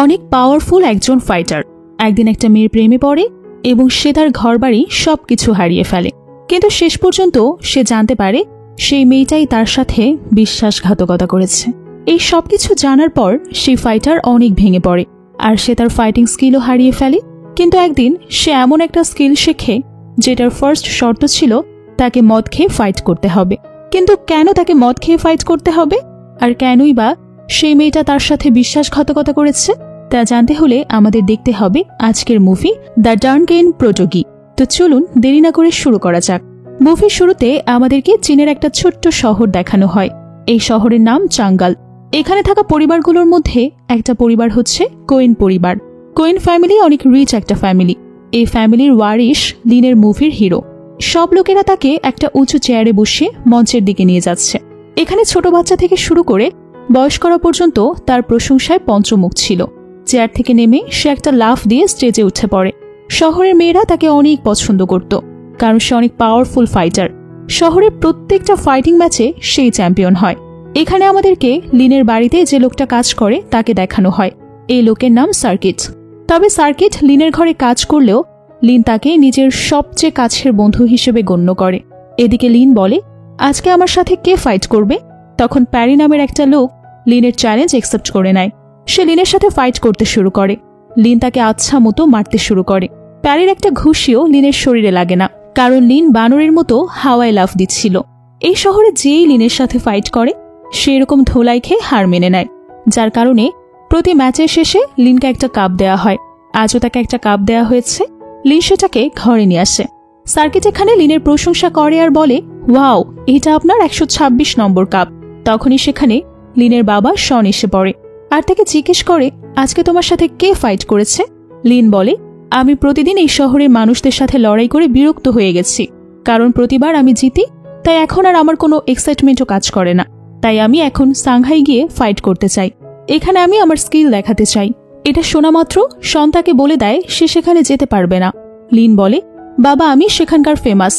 অনেক পাওয়ারফুল একজন ফাইটার একদিন একটা মেয়ের প্রেমে পড়ে এবং সে তার ঘরবাড়ি সবকিছু হারিয়ে ফেলে। কিন্তু শেষ পর্যন্ত সে জানতে পারে সেই মেয়েটাই তার সাথে বিশ্বাসঘাতকতা করেছে। এই সবকিছু জানার পর সেই ফাইটার অনেক ভেঙে পড়ে আর সে তার ফাইটিং স্কিলও হারিয়ে ফেলে। কিন্তু একদিন সে এমন একটা স্কিল শেখে যেটার ফার্স্ট শর্ত ছিল তাকে মদ খেয়ে ফাইট করতে হবে। কিন্তু কেন তাকে মদ খেয়ে ফাইট করতে হবে আর কেনই বা সেই মেয়েটা তার সাথে বিশ্বাসঘাতকতা করেছে তা জানতে হলে আমাদের দেখতে হবে আজকের মুভি দ্য ডার্নকেন প্রোটোগি। তো চলুন দেরি না করে শুরু করা যাক। মুভির শুরুতে আমাদেরকে চীনের একটা ছোট্ট শহর দেখানো হয়। এই শহরের নাম চাঙ্গাল। এখানে থাকা পরিবারগুলোর মধ্যে একটা পরিবার হচ্ছে কোয়েন পরিবার। কোয়েন ফ্যামিলি অনেক রিচ একটা ফ্যামিলি। এই ফ্যামিলির ওয়ারিশ লিনের মুভির হিরো। সব লোকেরা তাকে একটা উঁচু চেয়ারে বসিয়ে মঞ্চের দিকে নিয়ে যাচ্ছে। এখানে ছোট বাচ্চা থেকে শুরু করে বয়স্করা পর্যন্ত তার প্রশংসায় পঞ্চমুখ ছিল। চেয়ার থেকে নেমে সে একটা লাফ দিয়ে স্টেজে উঠে পড়ে। শহরের মেয়েরা তাকে অনেক পছন্দ করত কারণ সে অনেক পাওয়ারফুল ফাইটার। শহরের প্রত্যেকটা ফাইটিং ম্যাচে সেই চ্যাম্পিয়ন হয়। এখানে আমাদেরকে লিনের বাড়িতে যে লোকটা কাজ করে তাকে দেখানো হয়। এই লোকের নাম সার্কিট। তবে সার্কিট লিনের ঘরে কাজ করলেও লিন তাকে নিজের সবচেয়ে কাছের বন্ধু হিসেবে গণ্য করে। এদিকে লিন বলে, আজকে আমার সাথে কে ফাইট করবে? তখন প্যারি নামের একটা লোক লিনের চ্যালেঞ্জ অ্যাকসেপ্ট করে নেয়। সে লিনের সাথে ফাইট করতে শুরু করে। লিন তাকে আচ্ছা মতো মারতে শুরু করে। প্যারির একটা ঘুষিও লিনের শরীরে লাগে না কারণ লিন বানরের মতো হাওয়ায় লাফ দিচ্ছিল। এই শহরে যেই লিনের সাথে ফাইট করে সে এরকম ধোলাই খেয়ে হার মেনে নেয়, যার কারণে প্রতি ম্যাচের শেষে লিনকে একটা কাপ দেওয়া হয়। আজও তাকে একটা কাপ দেওয়া হয়েছে। লিন সেটাকে ঘরে নিয়ে আসে। সার্কিট এখানে লিনের প্রশংসা করে আর বলে, ওয়াও, এটা আপনার 126 নম্বর কাপ। তখনই সেখানে লিনের বাবা শন এসে পড়ে আর তাকে জিজ্ঞেস করে, আজকে তোমার সাথে কে ফাইট করেছে? লিন বলে, আমি প্রতিদিন এই শহরের মানুষদের সাথে লড়াই করে বিরক্ত হয়ে গেছি কারণ প্রতিবার আমি জিতি, তাই এখন আর আমার কোনো এক্সাইটমেন্টও কাজ করে না। তাই আমি এখন সাংহাই গিয়ে ফাইট করতে চাই। এখানে আমি আমার স্কিল দেখাতে চাই। এটা শোনা মাত্র শন তাকে বলে দেয় সে সেখানে যেতে পারবে না। লিন বলে, বাবা, আমি সেখানকার ফেমাস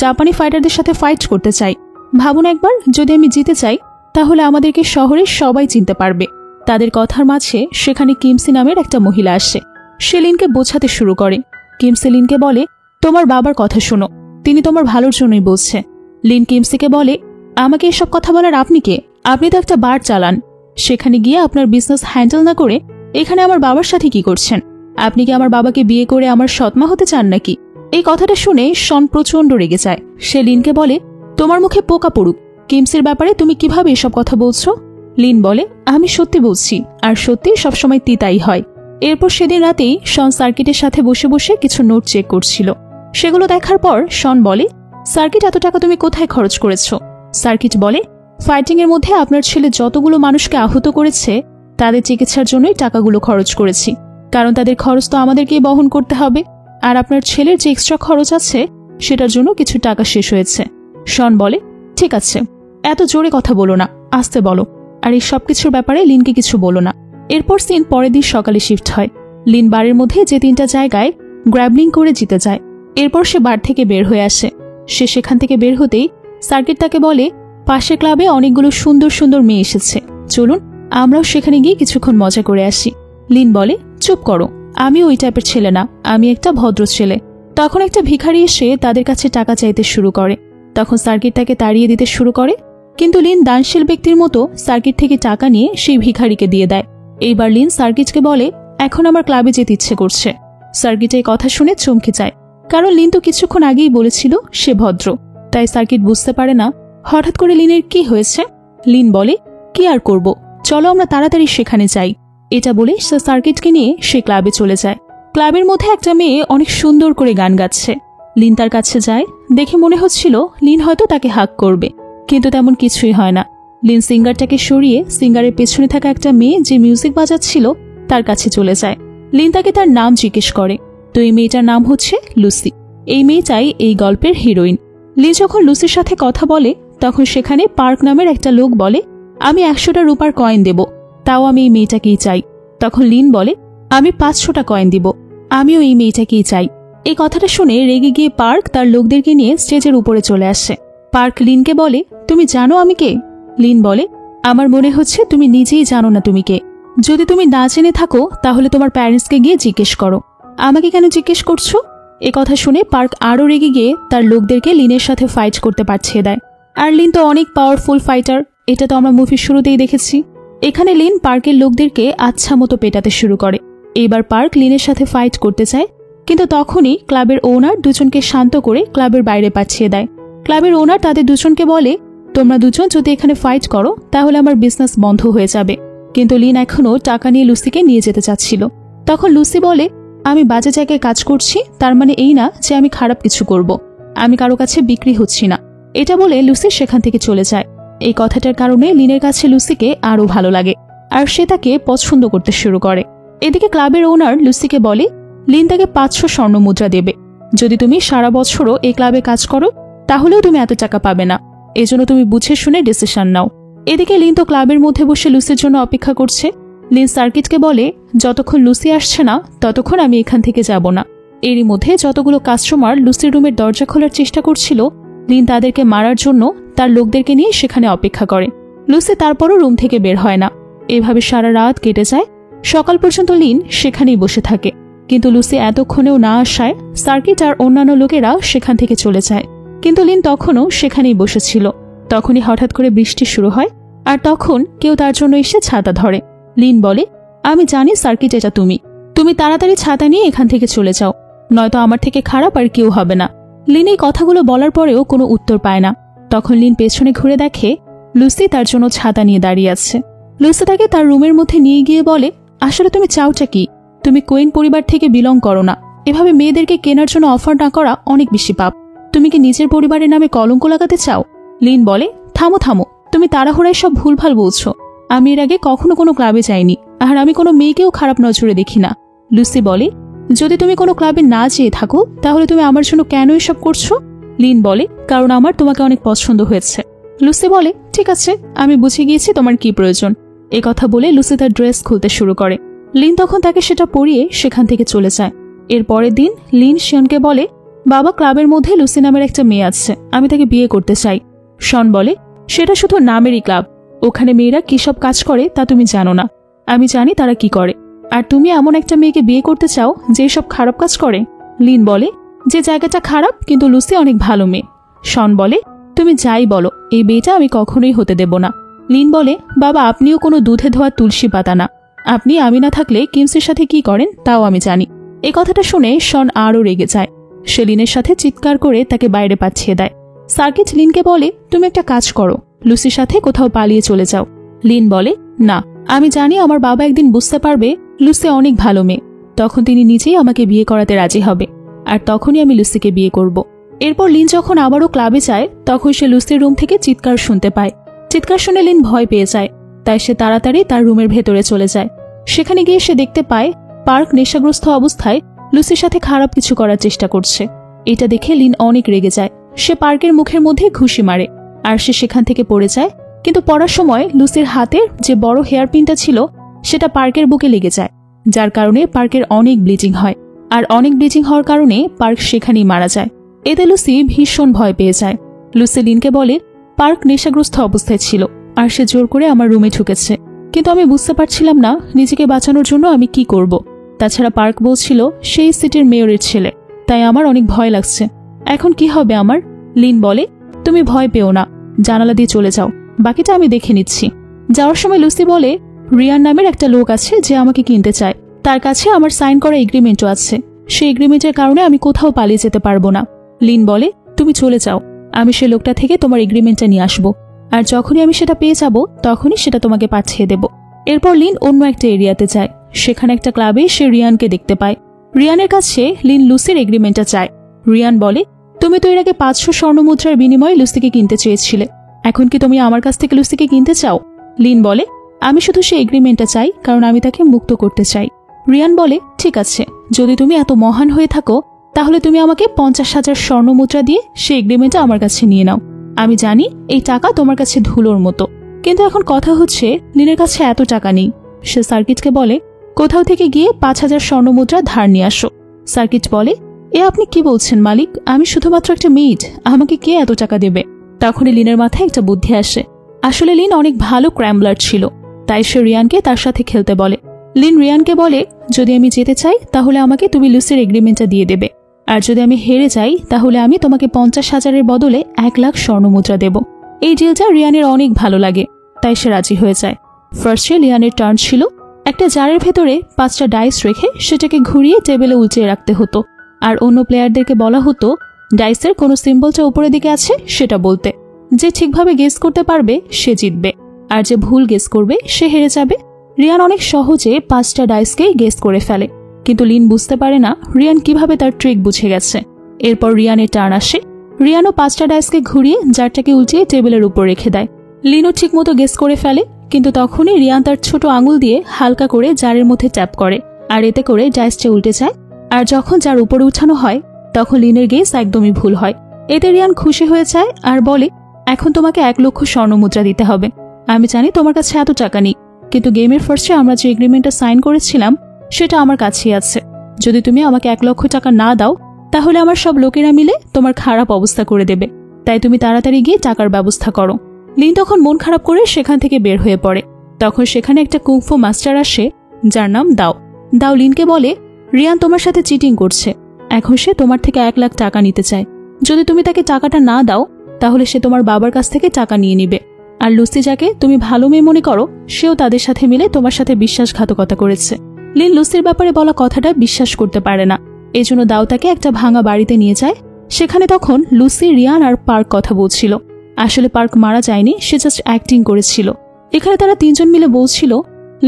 জাপানি ফাইটারদের সাথে ফাইট করতে চাই। ভাবুন একবার, যদি আমি জিতে চাই তাহলে আমাদেরকে শহরের সবাই চিনতে পারবে। তাদের কথার মাঝে সেখানে কিমসি নামের একটা মহিলা আসে। সে লিনকে বোঝাতে শুরু করে। কিমসি লিনকে বলে, তোমার বাবার কথা শোনো, তিনি তোমার ভালোর জন্যই বলছে। লিন কিমসিকে বলে, আমাকে এসব কথা বলার আপনি কে? আপনি তো একটা বার চালান। সেখানে গিয়ে আপনার বিজনেস হ্যান্ডেল না করে এখানে আমার বাবার সাথে কি করছেন? আপনি কি আমার বাবাকে বিয়ে করে আমার সৎমা হতে চান নাকি? এই কথাটা শুনে শন প্রচন্ড রেগে যায়। সে লিনকে বলে, তোমার মুখে পোকা পড়ুক, কিমসির ব্যাপারে তুমি কিভাবে এসব কথা বলছো? লিন বলে, আমি সত্যি বলছি, আর সত্যি সবসময় তিতাই হয়। এরপর সেদিন রাতেই শন সার্কিটের সাথে বসে বসে কিছু নোট চেক করছিল। সেগুলো দেখার পর শন বলে, সার্কিট, এত টাকা তুমি কোথায় খরচ করেছ? সার্কিট বলে, ফাইটিং এর মধ্যে আপনার ছেলে যতগুলো মানুষকে আহত করেছে তাদের চিকিৎসার জন্যই টাকাগুলো খরচ করেছি, কারণ তাদের খরচ তো আমাদেরকেই বহন করতে হবে। আর আপনার ছেলের যে এক্সট্রা খরচ আছে সেটার জন্য কিছু টাকা শেষ হয়েছে। শন বলে, ঠিক আছে, এত জোরে কথা বলো না, আস্তে বলো, আর এই সবকিছুর ব্যাপারে লিনকে কিছু বলো না। এরপর সিন পরের দিন সকালে শিফট হয়। লিন বারের মধ্যে যে 3টা জায়গায় গ্র্যাবলিং করে জিতে যায়। এরপর সে বার থেকে বের হয়ে আসে। সে সেখান থেকে বের হতেই সার্কিট তাকে বলে, পাশের ক্লাবে অনেকগুলো সুন্দর সুন্দর মেয়ে এসেছে, চলুন আমরাও সেখানে গিয়ে কিছুক্ষণ মজা করে আসি। লিন বলে, চুপ করো, আমি ওই টাইপের ছেলে না, আমি একটা ভদ্র ছেলে। তখন একটা ভিখারি এসে তাদের কাছে টাকা চাইতে শুরু করে। তখন সার্কিট তাকে তাড়িয়ে দিতে শুরু করে, কিন্তু লিন দানশীল ব্যক্তির মতো সার্কিট থেকে টাকা নিয়ে সেই ভিখারিকে দিয়ে দেয়। এইবার লিন সার্কিটকে বলে, এখন আমার ক্লাবে যেতে ইচ্ছে করছে। সার্কিট এই কথা শুনে চমকে যায়, কারণ লিন তো কিছুক্ষণ আগেই বলেছিল সে ভদ্র। তাই সার্কিট বুঝতে পারে না হঠাৎ করে লিনের কি হয়েছে। লিন বলে, কি আর করব, চলো আমরা তাড়াতাড়ি সেখানে যাই। এটা বলে সে সার্কিটকে নিয়ে সে ক্লাবে চলে যায়। ক্লাবের মধ্যে একটা মেয়ে অনেক সুন্দর করে গান গাচ্ছে। লিন তার কাছে যায়। দেখে মনে হচ্ছিল লিন হয়তো তাকে হাক করবে, কিন্তু তেমন কিছুই হয় না। লিন সিঙ্গারটাকে সরিয়ে সিঙ্গারের পেছনে থাকা একটা মেয়ে যে মিউজিক বাজাচ্ছিল তার কাছে চলে যায়। লিন তাকে তার নাম জিজ্ঞেস করে। তো এই মেয়েটার নাম হচ্ছে লুসি। এই মেয়েটাই এই গল্পের হিরোইন। লিন যখন লুসির সাথে কথা বলে তখন সেখানে পার্ক নামের একটা লোক বলে, আমি 100টা রূপার কয়েন দেব, তাও আমি এই মেয়েটাকেই চাই। তখন লিন বলে, আমি 500টা কয়েন দিব, আমিও এই মেয়েটাকেই চাই। এই কথাটা শুনে রেগে গিয়ে পার্ক তার লোকদেরকে নিয়ে স্টেজের উপরে চলে আসে। পার্ক লিনকে বলে, তুমি জানো আমি কে? লিন বলে, আমার মনে হচ্ছে তুমি নিজেই জানো না তুমি কে। যদি তুমি না জেনে থাকো তাহলে তোমার প্যারেন্টসকে গিয়ে জিজ্ঞেস করো। আমাকে কেন জিজ্ঞেস করছো? এ কথা শুনে পার্ক আরও রেগে গিয়ে তার লোকদেরকে লিনের সাথে ফাইট করতে পাঠিয়ে দেয়। আর লিন তো অনেক পাওয়ারফুল ফাইটার, এটা তো আমরা মুভির শুরুতেই দেখেছি। এখানে লিন পার্কের লোকদেরকে আচ্ছা মতো পেটাতে শুরু করে। এইবার পার্ক লিনের সাথে ফাইট করতে চায়, কিন্তু তখনই ক্লাবের ওনার দুজনকে শান্ত করে ক্লাবের বাইরে পাঠিয়ে দেয়। ক্লাবের ওনার তাদের দুজনকে বলে, তোমরা দুজন যদি এখানে ফাইট করো তাহলে আমার বিজনেস বন্ধ হয়ে যাবে। কিন্তু লিন এখনও টাকা নিয়ে লুসিকে নিয়ে যেতে চাচ্ছিল। তখন লুসি বলে, আমি বাজে জায়গায় কাজ করছি, তার মানে এই না যে আমি খারাপ কিছু করব। আমি কারো কাছে বিক্রি হচ্ছি না। এটা বলে লুসি সেখান থেকে চলে যায়। এই কথাটার কারণে লিনের কাছে লুসিকে আরও ভালো লাগে, আর সে তাকে পছন্দ করতে শুরু করে। এদিকে ক্লাবের ওনার লুসিকে বলে, লিন তাকে 500 স্বর্ণ মুদ্রা দেবে যদি তুমি সারা বছরও এই ক্লাবে কাজ করো, তাহলেও তুমি এত টাকা পাবে না। এজন্য তুমি বুঝে শুনে ডিসিশন নাও। এদিকে লিন তো ক্লাবের মধ্যে বসে লুসির জন্য অপেক্ষা করছে। লিন সার্কিটকে বলে, যতক্ষণ লুসি আসছে না ততক্ষণ আমি এখান থেকে যাব না। এরই মধ্যে যতগুলো কাস্টমার লুসির রুমের দরজা খোলার চেষ্টা করছিল, লিন তাদেরকে মারার জন্য তার লোকদেরকে নিয়ে সেখানে অপেক্ষা করে। লুসি তারপরও রুম থেকে বের হয় না। এভাবে সারা রাত কেটে যায়। সকাল পর্যন্ত লিন সেখানেই বসে থাকে, কিন্তু লুসি এতক্ষণেও না আসায় সার্কিট আর অন্যান্য লোকেরা সেখান থেকে চলে যায়। কিন্তু লিন তখনও সেখানেই বসেছিল। তখনই হঠাৎ করে বৃষ্টি শুরু হয়, আর তখন কেউ তার জন্য এসে ছাতা ধরে। লিন বলে, আমি জানি সার্কিট, এটা তুমি তাড়াতাড়ি ছাতা নিয়ে এখান থেকে চলে যাও, নয়তো আমার থেকে খারাপ আর কেউ হবে না। লিন এই কথাগুলো বলার পরেও কোনো উত্তর পায় না। তখন লিন পেছনে ঘুরে দেখে লুসি তার জন্য ছাতা নিয়ে দাঁড়িয়ে আছে। লুসি তাকে তার রুমের মধ্যে নিয়ে গিয়ে বলে, আসলে তুমি চাওটা কি? তুমি কোয়েন পরিবার থেকে বিলং করো না। এভাবে মেয়েদেরকে কেনার জন্য অফার না করা অনেক বেশি পাপ। তুমি কি নিজের পরিবারের নামে কলঙ্ক লাগাতে চাও? লিন বলে, থামো থামো, তুমি তাড়াহুড়ায় সব ভুলভাল বলছো। আমি এর আগে কখনো কোনো ক্লাবে যাইনি, আর আমি কোনো মেয়েকেও খারাপ নজরে দেখি না। লুসি বলে, যদি তুমি কোনো ক্লাবে না যেয়ে থাকো তাহলে তুমি আমার জন্য কেন এসব করছো? লিন বলে, কারণ আমার তোমাকে অনেক পছন্দ হয়েছে। লুসি বলে, ঠিক আছে, আমি বুঝে গিয়েছি তোমার কি প্রয়োজন। এ কথা বলে লুসি তার ড্রেস খুলতে শুরু করে। লিন তখন তাকে সেটা পরিয়ে সেখান থেকে চলে যায়। এর পরের দিন লিন শনকে বলে, বাবা, ক্লাবের মধ্যে লুসি নামের একটা মেয়ে আছে, আমি তাকে বিয়ে করতে চাই। শন বলে, সেটা শুধু নামেরই ক্লাব, ওখানে মেয়েরা কি সব কাজ করে তা তুমি জানো না। আমি জানি তারা কি করে, আর তুমি এমন একটা মেয়েকে বিয়ে করতে চাও যে সব খারাপ কাজ করে। লিন বলে, যে জায়গাটা খারাপ, কিন্তু লুসি অনেক ভালো মেয়ে। শন বলে, তুমি যাই বলো, এই বিয়েটা আমি কখনোই হতে দেব না। লিন বলে, বাবা, আপনিও কোনো দুধে ধোয়া তুলসী পাতা না। আপনি আমি না থাকলে কিমসের সাথে কি করেন তাও আমি জানি। এই কথাটা শুনে শন আরও রেগে যায়। সে লিনের সাথে চিৎকার করে তাকে বাইরে পাঠিয়ে দেয়। সার্কিট লিনকে বলে, তুমি একটা কাজ করো, লুসির সাথে কোথাও পালিয়ে চলে যাও। লিন বলে, না, আমি জানি আমার বাবা একদিন বুঝতে পারবে লুসি অনেক ভালো মেয়ে, তখন তিনি নিজেই আমাকে বিয়ে করাতে রাজি হবে, আর তখনই আমি লুসিকে বিয়ে করব। এরপর লিন যখন আবারও ক্লাবে যায় তখন সে লুসির রুম থেকে চিৎকার শুনতে পায়। চিৎকার শুনে লিন ভয় পেয়ে যায়, তাই সে তাড়াতাড়ি তার রুমের ভেতরে চলে যায়। সেখানে গিয়ে সে দেখতে পায় পার্ক নেশাগ্রস্ত অবস্থায় লুসির সাথে খারাপ কিছু করার চেষ্টা করছে। এটা দেখে লিন অনেক রেগে যায়। সে পার্কের মুখের মধ্যে ঘুষি মারে, আর সে সেখান থেকে পড়ে যায়। কিন্তু পড়ার সময় লুসির হাতের যে বড় হেয়ারপিনটা ছিল সেটা পার্কের বুকে লেগে যায়, যার কারণে পার্কের অনেক ব্লিচিং হয়। আর অনেক ব্লিচিং হওয়ার কারণে পার্ক সেখানেই মারা যায়। এতে লুসি ভীষণ ভয় পেয়ে যায়। লুসি লিনকে বলে, পার্ক নেশাগ্রস্ত অবস্থায় ছিল, আর সে জোর করে আমার রুমে ঢুকেছে, কিন্তু আমি বুঝতে পারছিলাম না নিজেকে বাঁচানোর জন্য আমি কি করব। তাছাড়া পার্ক বলছিল সেই সিটির মেয়রের ছেলে, তাই আমার অনেক ভয় লাগছে। এখন কি হবে আমার? লিন বলে, তুমি ভয় পেও না, জানালা দিয়ে চলে যাও, বাকিটা আমি দেখে নিচ্ছি। যাওয়ার সময় লুসি বলে, রিয়ান নামের একটা লোক আছে যে আমাকে কিনতে চায়, তার কাছে আমার সাইন করা এগ্রিমেন্টও আছে। সেই এগ্রিমেন্টের কারণে আমি কোথাও পালিয়ে যেতে পারবো না। লিন বলে, তুমি চলে যাও, আমি সে লোকটা থেকে তোমার এগ্রিমেন্টটা নিয়ে আসবো, আর যখনই আমি সেটা পেয়ে যাব তখনই সেটা তোমাকে পাঠিয়ে দেব। এরপর লিন অন্য একটা এরিয়াতে যায়। সেখানে একটা ক্লাবে সে রিয়ানকে দেখতে পায়। রিয়ানের কাছে লিন লুসির এগ্রিমেন্টটা চায়। রিয়ান বলে, তুমি তো এর আগে 500 স্বর্ণমুদ্রার বিনিময়ে লুসিকে কিনতে চেয়েছিলে, এখন কি তুমি আমার কাছ থেকে লুসিকে কিনতে চাও? লিন বলে, আমি শুধু সেই এগ্রিমেন্টটা চাই, কারণ আমি তাকে মুক্ত করতে চাই। রিয়ান বলে, ঠিক আছে, যদি তুমি এত মহান হয়ে থাকো তাহলে তুমি আমাকে 50,000 স্বর্ণমুদ্রা দিয়ে সেই এগ্রিমেন্টটা আমার কাছে নিয়ে নাও। আমি জানি এই টাকা তোমার কাছে ধুলোর মতো, কিন্তু এখন কথা হচ্ছে লিনের কাছে এত টাকা নেই। সে সার্কিটকে বলে, কোথাও থেকে গিয়ে 5,000 স্বর্ণমুদ্রা ধার নিয়ে আসো। সার্কিট বলে, এ আপনি কি বলছেন মালিক, আমি শুধুমাত্র একটা মেইড, আমাকে কে এত টাকা দেবে? তখনই লিনের মাথায় একটা বুদ্ধি আসে। আসলে লিন অনেক ভালো ক্র্যাম্বলার ছিল। তাই সে রিয়ানকে তার সাথে খেলতে বলে। লিন রিয়ানকে বলে, যদি আমি যেতে চাই তাহলে আমাকে তুমি লুসির এগ্রিমেন্টটা দিয়ে দেবে, আর যদি আমি হেরে যাই তাহলে আমি তোমাকে 50,000-এর বদলে 1 লাখ স্বর্ণমুদ্রা দেব। এই ডিলটা রিয়ানের অনেক ভালো লাগে, তাই সে রাজি হয়ে যায়। ফার্স্টে লিয়ানের টার্ন ছিল। একটা জারের ভেতরে 5টা ডাইস রেখে সেটাকে ঘুরিয়ে টেবিলে উল্টিয়ে রাখতে হতো, আর অন্য প্লেয়ারদেরকে বলা হতো ডাইসের কোনো সিম্বলটা উপরের দিকে আছে সেটা বলতে। যে ঠিকভাবে গেস করতে পারবে সে জিতবে, আর যে ভুল গেস করবে সে হেরে যাবে। রিয়ান অনেক সহজে 5টা ডাইসকেই গেস করে ফেলে, কিন্তু লিন বুঝতে পারে না রিয়ান কিভাবে তার ট্রিক বুঝে গেছে। এরপর রিয়ানের টার্ন আসে। রিয়ানও 5টা ডাইসকে ঘুরিয়ে জারটাকে উল্টিয়ে টেবিলের উপর রেখে দেয়। লিনও ঠিকমতো গেস করে ফেলে, কিন্তু তখনই রিয়ান তার ছোট আঙুল দিয়ে হালকা করে জারের মধ্যে ট্যাপ করে, আর এতে করে ডাইসটা উল্টে যায়। আর যখন জার উপরে উঠানো হয় তখন লিনের গেস একদমই ভুল হয়। এতে রিয়ান খুশি হয়ে যায় আর বলে, এখন তোমাকে 1 লক্ষ স্বর্ণমুদ্রা দিতে হবে। আমি জানি তোমার কাছে এত টাকা নেই, কিন্তু গেমের ফার্স্টে আমরা যে এগ্রিমেন্টটা সাইন করেছিলাম সেটা আমার কাছেই আছে। যদি তুমি আমাকে 1 লক্ষ টাকা না দাও তাহলে আমার সব লোকেরা মিলে তোমার খারাপ অবস্থা করে দেবে, তাই তুমি তাড়াতাড়ি গিয়ে টাকার ব্যবস্থা করো। লিন তখন মন খারাপ করে সেখান থেকে বের হয়ে পড়ে। তখন সেখানে একটা কুংফু মাস্টার আসে যার নাম দাও। দাও লিনকে বলে, রিয়ান তোমার সাথে চিটিং করছে, এখন সে তোমার থেকে 1 লাখ টাকা নিতে চায়। যদি তুমি তাকে টাকাটা না দাও তাহলে সে তোমার বাবার কাছ থেকে টাকা নিয়ে নিবে, আর লুসি যাকে তুমি ভালো মেয়ে মনে করো সেও তাদের সাথে মিলে তোমার সাথে বিশ্বাসঘাতকতা করেছে। লিন লুসির ব্যাপারে বলা কথাটা বিশ্বাস করতে পারে না, এজন্য দাও তাকে একটা ভাঙা বাড়িতে নিয়ে যায়। সেখানে তখন লুসি, রিয়ান আর পার্ক কথা বলছিল। আসলে পার্ক মারা যায়নি, সে জাস্ট অ্যাক্টিং করেছিল। এখানে তারা 3জন মিলে বলছিল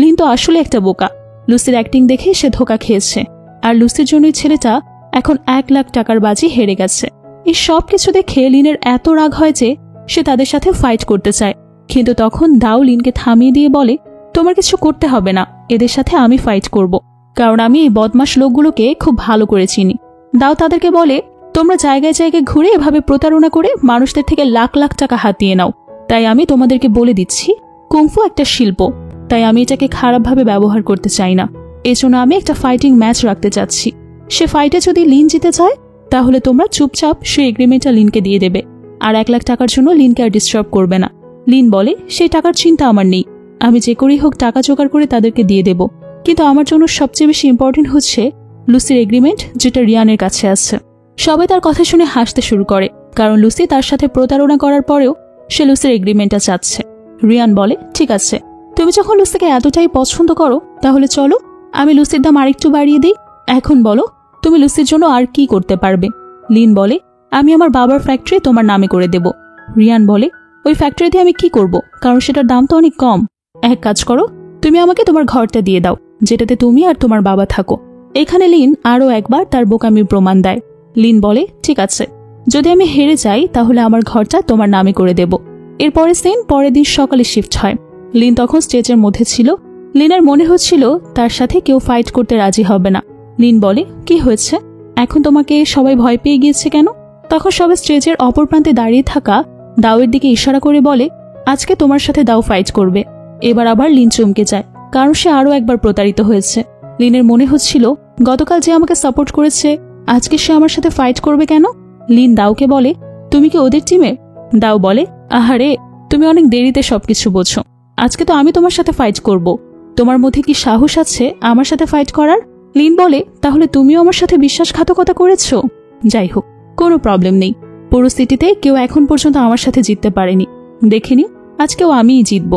লিন তো আসলে একটা বোকা, লুসির অ্যাক্টিং দেখে সে ধোকা খেয়েছে, আর লুসির জন্যই ছেলেটা এখন 1 লাখ টাকার বাজি হেরে গেছে। এই সব কিছু দেখে লিনের এত রাগ হয় যে সে তাদের সাথে ফাইট করতে চায়, কিন্তু তখন দাও লিনকে থামিয়ে দিয়ে বলে, তোমার কিছু করতে হবে না, এদের সাথে আমি ফাইট করব, কারণ আমি এই বদমাশ লোকগুলোকে খুব ভালো করে চিনি। দাও তাদেরকে বলে, তোমরা জায়গায় জায়গায় ঘুরে এভাবে প্রতারণা করে মানুষদের থেকে লাখ লাখ টাকা হাতিয়ে নাও, তাই আমি তোমাদেরকে বলে দিচ্ছি কুংফু একটা শিল্প, তাই আমি এটাকে খারাপভাবে ব্যবহার করতে চাই না। এজন্য আমি একটা ফাইটিং ম্যাচ রাখতে চাচ্ছি। সে ফাইটে যদি লিন জিতে যায় তাহলে তোমরা চুপচাপ সেই এগ্রিমেন্টটা লিনকে দিয়ে দেবে, আর 1 লাখ টাকার জন্য লিনকে আর ডিস্টার্ব করবে না। লিন বলে, সেই টাকার চিন্তা আমার নেই, আমি যে করেই হোক টাকা জোগাড় করে তাদেরকে দিয়ে দেব, কিন্তু আমার জন্য সবচেয়ে বেশি ইম্পর্টেন্ট হচ্ছে লুসির এগ্রিমেন্ট, যেটা রিয়ানের কাছে আছে। সবাই তার কথা শুনে হাসতে শুরু করে, কারণ লুসি তার সাথে প্রতারণা করার পরেও সে লুসির এগ্রিমেন্টটা চাচ্ছে। রিয়ান বলে, ঠিক আছে, তুমি যখন লুসিকে এতটাই পছন্দ করো তাহলে চলো আমি লুসির দাম আরেকটু বাড়িয়ে দিই। এখন বলো তুমি লুসির জন্য আর কি করতে পারবে। লিন বলে, আমি আমার বাবার ফ্যাক্টরি তোমার নামে করে দেব। রিয়ান বলে, ওই ফ্যাক্টরিতে আমি কি করব, কারণ সেটার দাম তো অনেক কম। এক কাজ করো, তুমি আমাকে তোমার ঘরটা দিয়ে দাও, যেটাতে তুমি আর তোমার বাবা থাকো। এখানে লিন আরও একবার তার বোকামির প্রমাণ দেয়। লিন বলে, ঠিক আছে, যদি আমি হেরে যাই তাহলে আমার ঘরটা তোমার নামে করে দেব। এরপরে সিন পরের দিন সকালে শিফট হয়। লিন তখন স্টেজের মধ্যে ছিল। লিনের মনে হচ্ছিল তার সাথে কেউ ফাইট করতে রাজি হবে না। লিন বলে, কি হয়েছে, এখন তোমাকে সবাই ভয় পেয়ে গিয়েছে কেন? তখন সবাই স্টেজের অপর প্রান্তে দাঁড়িয়ে থাকা দাওয়ের দিকে ইশারা করে বলে, আজকে তোমার সাথে দাও ফাইট করবে। এবার আবার লিন চমকে যায়, কারণ সে আরও একবার প্রতারিত হয়েছে। লিনের মনে হচ্ছিল গতকাল যে আমাকে সাপোর্ট করেছে আজকে সে আমার সাথে ফাইট করবে কেন। লিন দাওকে বলে, তুমি কি ওদের টিমে? দাও বলে, আহারে, তুমি অনেক দেরিতে সবকিছু বোঝো। আজকে তো আমি তোমার সাথে ফাইট করব, তোমার মধ্যে কি সাহস আছে আমার সাথে ফাইট করার? লিন বলে, তাহলে তুমিও আমার সাথে বিশ্বাসঘাতকতা করেছো? যাই হোক, কোনো প্রবলেম নেই, পুরো সিটিতে কেউ এখন পর্যন্ত আমার সাথে জিততে পারেনি, দেখিনি আজকেও আমিই জিতব।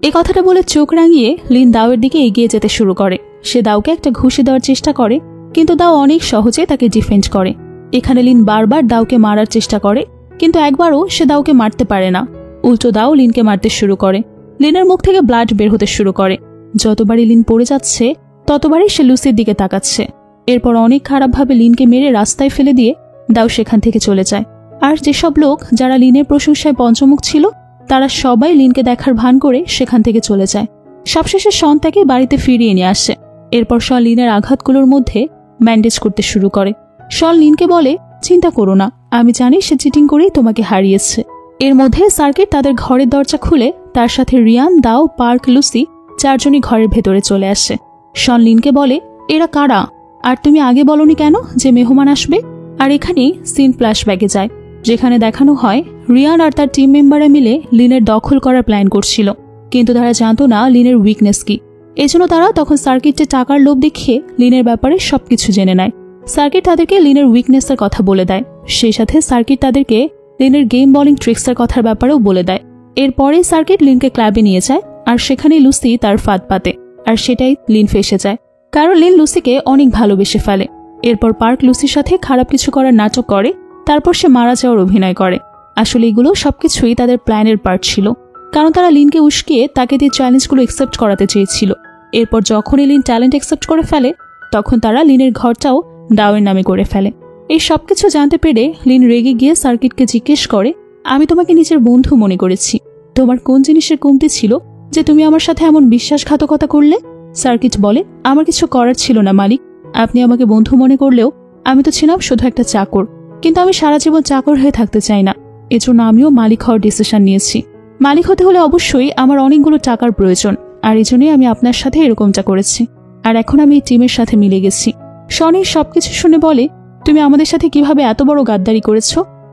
এই কথাটা বলে চোখ রাঙিয়ে লিন দাওয়ের দিকে এগিয়ে যেতে শুরু করে। সে দাওকে একটা ঘুষি দেওয়ার চেষ্টা করে, কিন্তু দাও অনেক সহজে তাকে ডিফেন্ড করে। এখানে লিন বারবার দাওকে মারার চেষ্টা করে, কিন্তু একবারও সে দাওকে মারতে পারে না। উল্টো দাও লিনকে মারতে শুরু করে। লিনের মুখ থেকে ব্লাড বের হতে শুরু করে। যতবারই লিন পড়ে যাচ্ছে ততবারই সে লুসির দিকে তাকাচ্ছে। এরপর অনেক খারাপভাবে লিনকে মেরে রাস্তায় ফেলে দিয়ে দাও সেখান থেকে চলে যায়। আর যেসব লোক যারা লিনের প্রশংসায় পঞ্চমুখ ছিল তারা সবাই লিনকে দেখার ভান করে সেখান থেকে চলে যায়। সবশেষে শন তাকে বাড়িতে ফিরিয়ে নিয়ে আসে। এরপর শন লিনের আঘাতগুলোর মধ্যে ব্যান্ডেজ করতে শুরু করে। শন লিনকে বলে, চিন্তা করো না, আমি জানি সে চিটিং করেই তোমাকে হারিয়েছে। এর মধ্যে সার্কিট তাদের ঘরের দরজা খুলে তার সাথে রিয়ান, দাও, পার্ক, লুসি 4জনই ঘরের ভেতরে চলে আসে। শন লিনকে বলে, এরা কারা, আর তুমি আগে বলনি কেন যে মেহমান আসবে? আর এখানেই সিন ফ্ল্যাশব্যাকে যায়, যেখানে দেখানো হয় রিয়ান আর তার টিম মেম্বাররা মিলে লিনের দখল করার প্ল্যান করছিল। কিন্তু তারা জানতো না লিনের উইকনেস কি। এজন্য তারা তখন সার্কিটে টাকার লোভ দেখিয়ে লিনের ব্যাপারে সবকিছু জেনে নেয়। সার্কিট তাদেরকে লিনের উইকনেসের কথা বলে দেয়। সেই সাথে সার্কিট তাদেরকে লিনের গেম বলিং ট্রিক্সের কথার ব্যাপারেও বলে দেয়। এরপরে সার্কিট লিনকে ক্লাবে নিয়ে যায়, আর সেখানে লুসি তার ফাঁদ পাতে, আর সেটাই লিন ফেসে যায়, কারণ লিন লুসিকে অনেক ভালোবেসে ফেলে। এরপর পার্ক লুসির সাথে খারাপ কিছু করার নাটক করে, তারপর সে মারা যাওয়ার অভিনয় করে। আসলে এগুলো সবকিছুই তাদের প্ল্যানের পার্ট ছিল, কারণ তারা লিনকে উস্কিয়ে তাকে দিয়ে চ্যালেঞ্জগুলো অ্যাকসেপ্ট করাতে চেয়েছিল। এরপর যখনই লিন ট্যালেন্ট অ্যাকসেপ্ট করে ফেলে, তখন তারা লিনের ঘরটাও দাওয়ের নামে করে ফেলে। এই সবকিছু জানতে পেরে লিন রেগে গিয়ে সার্কিটকে জিজ্ঞেস করে, আমি তোমাকে নিজের বন্ধু মনে করেছি, তোমার কোন জিনিসের কমতি ছিল যে তুমি আমার সাথে এমন বিশ্বাসঘাতকতা করলে? সার্কিট বলে, আমার কিছু করার ছিল না মালিক, আপনি আমাকে বন্ধু মনে করলেও আমি তো ছিলাম শুধু একটা চাকর, কিন্তু আমি সারা জীবন চাকর হয়ে থাকতে চাই না। এজন্য আমিও মালিক হওয়ার ডিসিশন নিয়েছি। মালিক হতে হলে অবশ্যই আমার অনেকগুলো টাকার প্রয়োজন, আর এই জন্যই আমি আপনার সাথে এরকমটা করেছি, আর এখন আমি এই টিমের সাথে মিলে গেছি। শনি সবকিছু শুনে বলে, তুমি আমাদের সাথে কিভাবে এত বড় গাদ্দারি করেছ,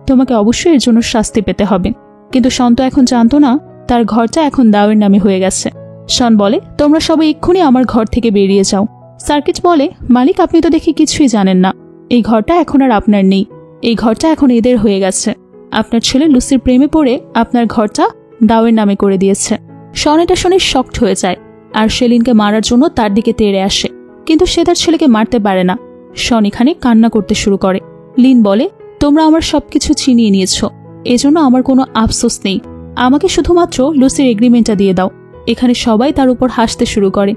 তোমাকে অবশ্যই এর জন্য শাস্তি পেতে হবে। কিন্তু শন তো এখন জানতো না তার ঘরটা এখন দাওয়ের নামে হয়ে গেছে। শন বলে, তোমরা সবাই এক্ষুনি আমার ঘর থেকে বেরিয়ে যাও। সার্কিট বলে, মালিক আপনি তো দেখি কিছুই জানেন না, এই ঘরটা এখন আর আপনার নেই, এই ঘরটা এখন এদের হয়ে গেছে। আপনার ছেলে লুসির প্রেমে পড়ে আপনার ঘরটা দাওয়ের নামে করে দিয়েছে। শন এটা শুনে শকড হয়ে যায়, আর সে লিনকে মারার জন্য তার দিকে তেড়ে আসে, কিন্তু সে তার ছেলেকে মারতে পারে না। শন এখানে কান্না করতে শুরু করে। লিন বলে, তোমরা আমার সবকিছু ছিনিয়ে নিয়েছ, এজন্য আমার কোনো আফসোস নেই, আমাকে শুধুমাত্র লুসির এগ্রিমেন্টটা দিয়ে দাও। এখানে সবাই তার উপর হাসতে শুরু করে